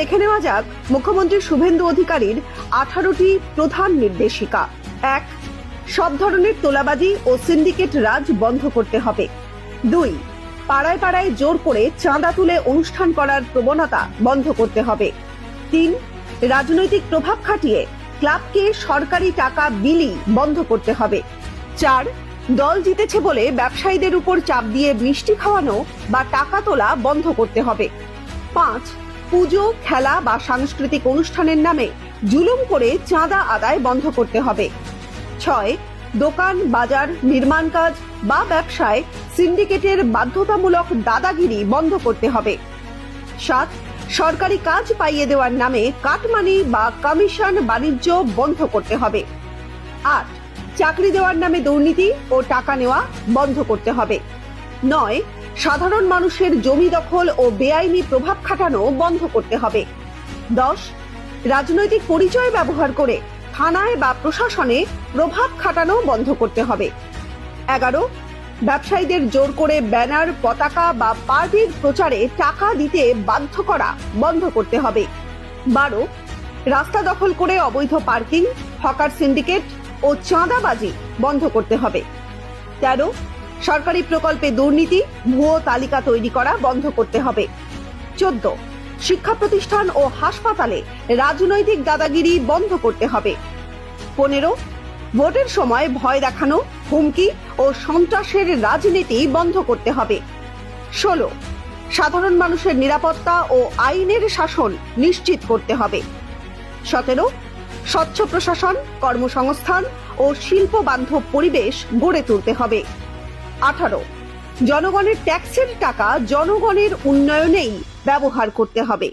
দেখে নেওয়া যাক মুখ্যমন্ত্রী শুভেন্দু অধিকারীর 18টি প্রধান নির্দেশিকা। 1. সব ধরনের তোলাবাজি ও সিন্ডিকেট রাজ বন্ধ করতে হবে। 2. পাড়ায় পাড়ায় জোর করে চাঁদা তুলে অনুষ্ঠান করার প্রবণতা বন্ধ করতে হবে। 3. রাজনৈতিক প্রভাব খাটিয়ে ক্লাবকে সরকারি টাকা বিলি বন্ধ করতে হবে। 4. দল জিতেছে বলে ব্যবসায়ীদের উপর চাপ দিয়ে মিষ্টি খাওয়ানো বা টাকা তোলা বন্ধ করতে হবে। 5. পুজো, খেলা বা সাংস্কৃতিক অনুষ্ঠানের নামে জুলুম করে চাঁদা আদায় বন্ধ করতে হবে। 6. দোকান, বাজার, নির্মাণ কাজ বা ব্যবসায় সিন্ডিকেটের বাধ্যতামূলক দাদাগিরি বন্ধ করতে হবে। 7. সরকারি কাজ পাইয়ে দেওয়ার নামে কাটমানি বা কমিশন বাণিজ্য বন্ধ করতে হবে। 8. চাকরি দেওয়ার নামে দুর্নীতি ও টাকা নেওয়া বন্ধ করতে হবে। 9. সাধারণ মানুষের জমি দখল ও বেআইনি প্রভাব খাটানো বন্ধ করতে হবে। 10. রাজনৈতিক পরিচয় ব্যবহার করে থানায় বা প্রশাসনে প্রভাব খাটানো বন্ধ করতে হবে। 11. ব্যবসায়ীদের জোর করে ব্যানার, পতাকা বা পার্টির প্রচারে টাকা দিতে বাধ্য করা বন্ধ করতে হবে। 12. রাস্তা দখল করে অবৈধ পার্কিং, হকার সিন্ডিকেট ও চাঁদাবাজি বন্ধ করতে হবে। 13. সরকারি প্রকল্পে দুর্নীতি, ভুয়ো তালিকা তৈরি করা বন্ধ করতে হবে। 14. শিক্ষা প্রতিষ্ঠান ও হাসপাতালে রাজনৈতিক দাদাগিরি বন্ধ করতে হবে। 15. ভোটের সময় ভয় দেখানো, হুমকি ও সন্ত্রাসের রাজনীতি বন্ধ করতে হবে। 16. সাধারণ মানুষের নিরাপত্তা ও আইনের শাসন নিশ্চিত করতে হবে। 17. স্বচ্ছ প্রশাসন, কর্মসংস্থান ও শিল্প বান্ধব পরিবেশ গড়ে তুলতে হবে। 18. জনগণের ট্যাক্সের টাকা জনগণের উন্নয়নেই ব্যবহার করতে হবে।